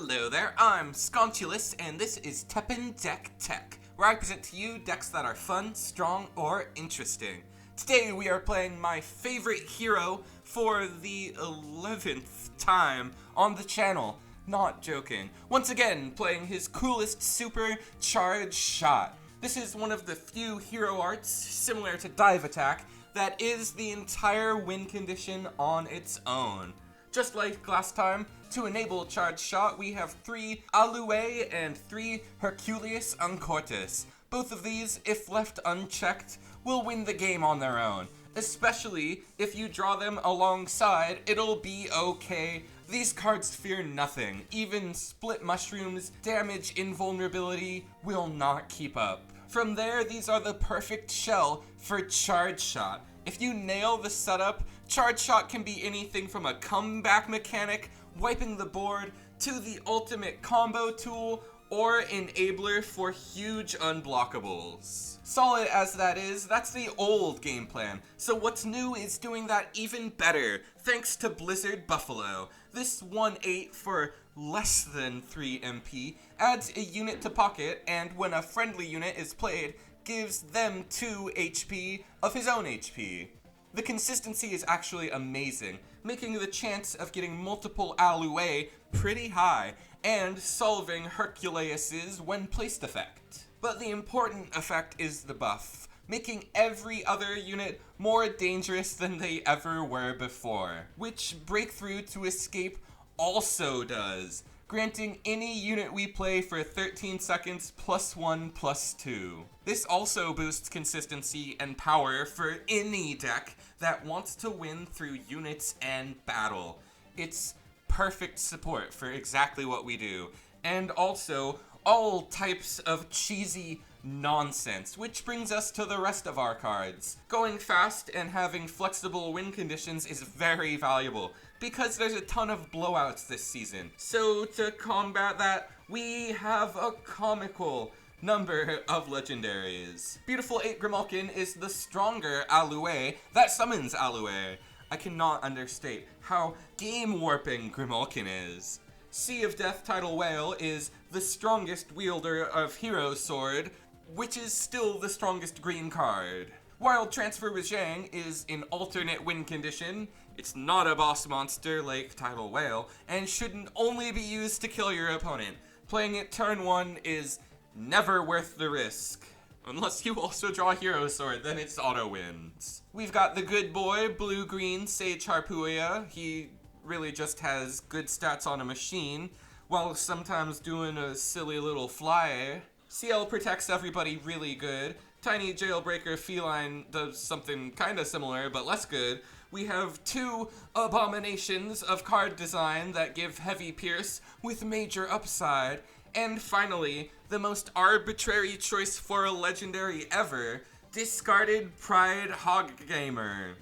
Hello there, I'm Sconchulus, and this is TEPPEN Deck Tech, where I present to you decks that are fun, strong, or interesting. Today we are playing my favorite hero for the 11th time on the channel. Not joking. Once again, playing his coolest super charge shot. This is one of the few hero arts, similar to Dive Attack, that is the entire win condition on its own. Just like last time, to enable charge shot, we have 3 Alue and 3 Herculeus Uncortus. Both of these, if left unchecked, will win the game on their own. Especially if you draw them alongside, it'll be okay. These cards fear nothing. Even Split Mushrooms, Damage Invulnerability will not keep up. From there, these are the perfect shell for charge shot. If you nail the setup, charge shot can be anything from a comeback mechanic, wiping the board, to the ultimate combo tool, or enabler for huge unblockables. Solid as that is, that's the old game plan. So what's new is doing that even better, thanks to Blizzard Buffalo. This 1/8 for less than 3 MP adds a unit to pocket, and when a friendly unit is played, gives them 2 HP of his own HP. The consistency is actually amazing, making the chance of getting multiple Alue pretty high, and solving Herculeuses when placed effect. But the important effect is the buff, making every other unit more dangerous than they ever were before, which Breakthrough to Escape also does, granting any unit we play for 13 seconds +1/+2. This also boosts consistency and power for any deck that wants to win through units and battle. It's perfect support for exactly what we do, and also all types of cheesy nonsense, which brings us to the rest of our cards. Going fast and having flexible win conditions is very valuable, because there's a ton of blowouts this season. So to combat that, we have a comical number of legendaries. Beautiful 8 Grimalkin is the stronger Alue that summons Alue. I cannot understate how game-warping Grimalkin is. Sea of Death Tidal Whale is the strongest wielder of Hero Sword, which is still the strongest green card. Wild Transfer with Zhang is an alternate win condition. It's not a boss monster like Tidal Whale, and shouldn't only be used to kill your opponent. Playing it turn 1 is never worth the risk. Unless you also draw Hero Sword, then it's auto wins. We've got the good boy, blue-green Sage Rakuhouha. He really just has good stats on a machine, while sometimes doing a silly little fly. CL protects everybody really good. Tiny Jailbreaker Feline does something kinda similar, but less good. We have 2 abominations of card design that give heavy pierce with major upside. And finally, the most arbitrary choice for a legendary ever, Discarded Pride Hoggamer.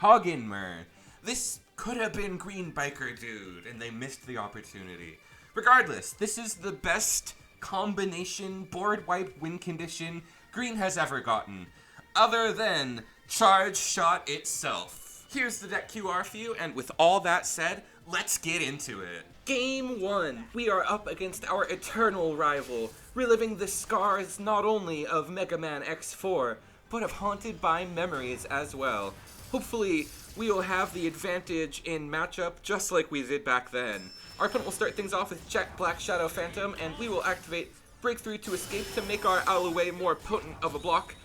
Hoggenmer. This could have been Green Biker Dude, and they missed the opportunity. Regardless, this is the best combination board wipe win condition Green has ever gotten, other than Charge Shot itself. Here's the deck QR for you, and with all that said, let's get into it. Game 1, we are up against our eternal rival, reliving the scars not only of Mega Man X4, but of Haunted by Memories as well. Hopefully, we will have the advantage in matchup just like we did back then. Our opponent will start things off with Jet Black Shadow Phantom, and we will activate Breakthrough to Escape to make our Alue more potent of a block.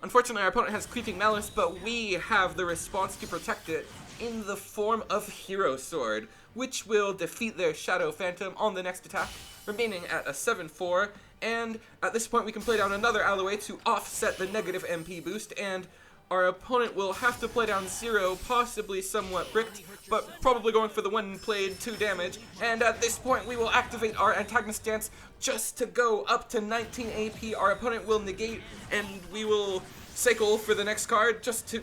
Unfortunately, our opponent has Creeping Malice, but we have the response to protect it in the form of Hero Sword, which will defeat their Shadow Phantom on the next attack, remaining at a 7/4, and at this point we can play down another Alue to offset the negative MP boost, and our opponent will have to play down 0, possibly somewhat bricked, but probably going for the one played 2 damage, and at this point we will activate our antagonist stance just to go up to 19 AP. Our opponent will negate, and we will cycle for the next card just to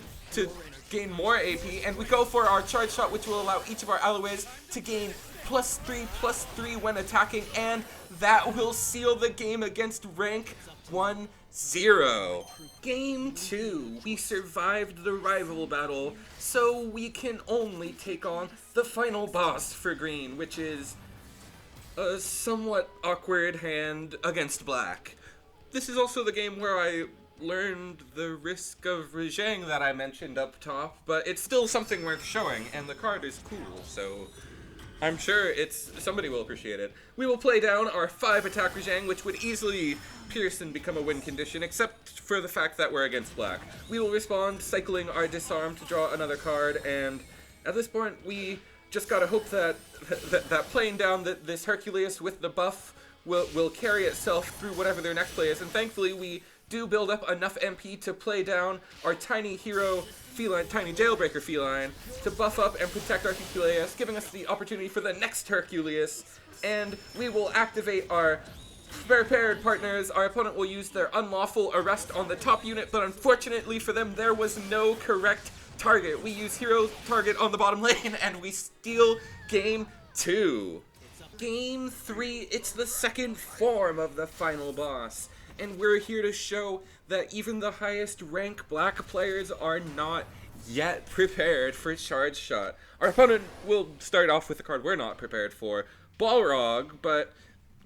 gain more AP, and we go for our charge shot, which will allow each of our Alues to gain +3/+3 when attacking, and that will seal the game against rank 1-0. Game 2, we survived the rival battle, so we can only take on the final boss for Green, which is a somewhat awkward hand against black. This is also the game where I learned the risk of Rejang that I mentioned up top, but it's still something worth showing, and the card is cool, so I'm sure somebody will appreciate it. We will play down our 5 attack Rejang, which would easily pierce and become a win condition, except for the fact that we're against black. We will respond, cycling our disarm to draw another card, and at this point we just gotta hope that playing down this Hercules with the buff will carry itself through whatever their next play is, and thankfully we do build up enough MP to play down our tiny hero feline, tiny jailbreaker feline, to buff up and protect our Hercules, giving us the opportunity for the next Hercules, and we will activate our prepared partners. Our opponent will use their unlawful arrest on the top unit, but unfortunately for them, there was no correct target. We use hero target on the bottom lane, and we steal game 2. Game 3, it's the second form of the final boss, and we're here to show that even the highest rank black players are not yet prepared for charge shot. Our opponent will start off with a card we're not prepared for, Balrog, but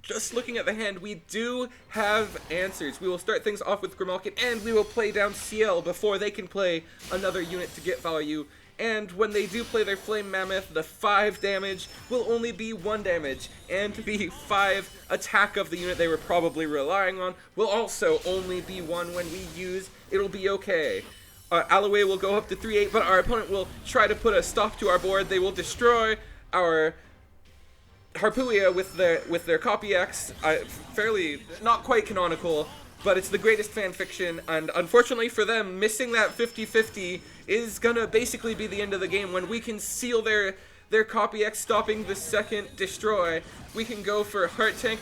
just looking at the hand, we do have answers. We will start things off with Grimalkin, and we will play down CL before they can play another unit to get value. And when they do play their Flame Mammoth, the 5 damage will only be 1 damage, and the 5 attack of the unit they were probably relying on will also only be 1 when we use It'll Be Okay. Alloway will go up to 3-8, but our opponent will try to put a stop to our board. They will destroy our Rakuhouha with their copy X, fairly not quite canonical, but it's the greatest fan fiction, and unfortunately for them, missing that 50-50 is gonna basically be the end of the game. When we can seal their copy X, stopping the second destroy, we can go for Heart Tank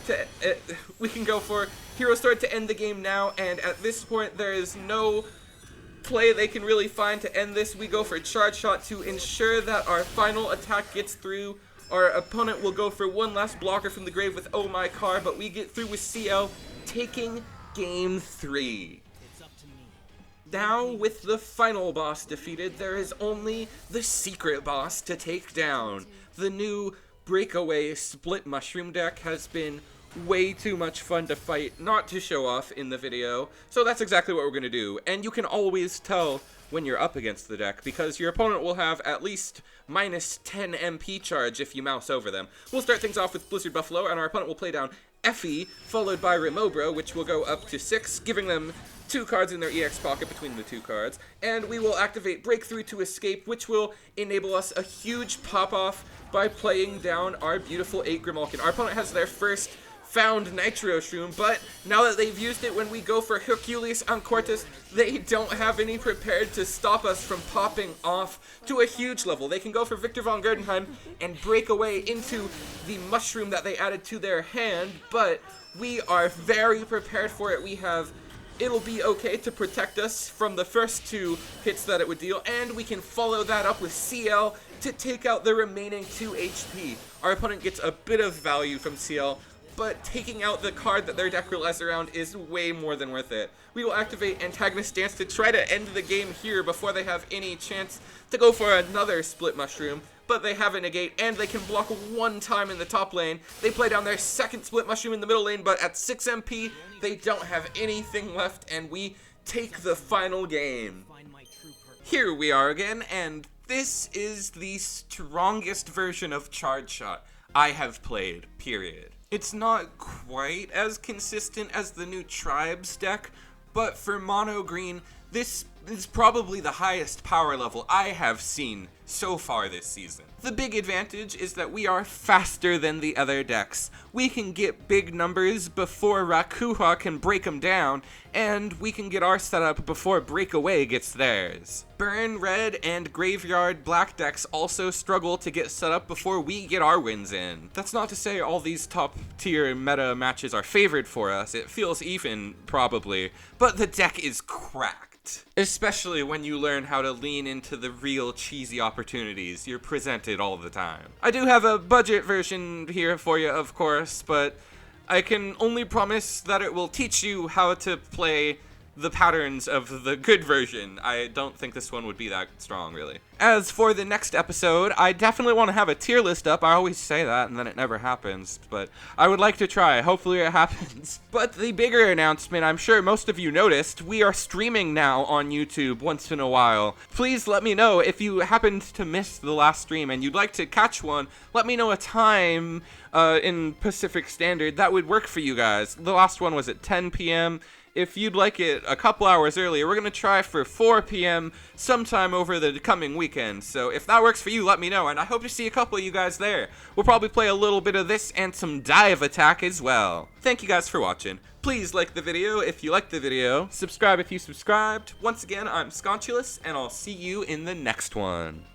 we can go for Hero Sword to end the game now, and at this point there is no play they can really find to end this. We go for Charge Shot to ensure that our final attack gets through. Our opponent will go for one last blocker from the grave with Oh My Car, but we get through with CL, taking game 3. Now, with the final boss defeated, there is only the secret boss to take down. The new Breakaway Split Mushroom deck has been way too much fun to fight, not to show off in the video, so that's exactly what we're going to do. And you can always tell when you're up against the deck, because your opponent will have at least minus 10 MP charge if you mouse over them. We'll start things off with Blizzard Buffalo, and our opponent will play down Effie, followed by Remobro, which will go up to 6, giving them 2 cards in their EX pocket between the 2 cards. And we will activate Breakthrough to escape, which will enable us a huge pop-off by playing down our beautiful 8 Grimalkin. Our opponent has their first found Nitro Shroom, but now that they've used it, when we go for Hercules on Cortus, they don't have any prepared to stop us from popping off to a huge level. They can go for Victor von Gerdenheim and break away into the mushroom that they added to their hand, but we are very prepared for it. We have It'll Be Okay to protect us from the first 2 hits that it would deal, and we can follow that up with CL to take out the remaining 2 HP. Our opponent gets a bit of value from CL, but taking out the card that their deck relies around is way more than worth it. We will activate Antagonist Stance to try to end the game here before they have any chance to go for another Split Mushroom, but they have a negate, and they can block 1 time in the top lane. They play down their second Split Mushroom in the middle lane, but at 6 MP, they don't have anything left, and we take the final game. Here we are again, and this is the strongest version of Charge Shot I have played, period. It's not quite as consistent as the new Tribes deck, but for mono green, this is probably the highest power level I have seen so far this season. The big advantage is that we are faster than the other decks. We can get big numbers before Rakuhouha can break them down, and we can get our setup before Breakaway gets theirs. Burn Red and Graveyard Black decks also struggle to get set up before we get our wins in. That's not to say all these top tier meta matches are favored for us. It feels even, probably, but the deck is cracked. Especially when you learn how to lean into the real cheesy opportunities you're presented all the time. I do have a budget version here for you, of course, but I can only promise that it will teach you how to play the patterns of the good version. I don't think this one would be that strong, really. As for the next episode, I definitely want to have a tier list up. I always say that, and then it never happens, but I would like to try. Hopefully it happens. But the bigger announcement, I'm sure most of you noticed, we are streaming now on YouTube once in a while. Please let me know if you happened to miss the last stream and you'd like to catch one. Let me know a time in Pacific Standard that would work for you guys. The last one was at 10 p.m. If you'd like it a couple hours earlier, we're going to try for 4 p.m. sometime over the coming weekend. So if that works for you, let me know, and I hope to see a couple of you guys there. We'll probably play a little bit of this and some dive attack as well. Thank you guys for watching. Please like the video if you liked the video. Subscribe if you subscribed. Once again, I'm Sconchulous, and I'll see you in the next one.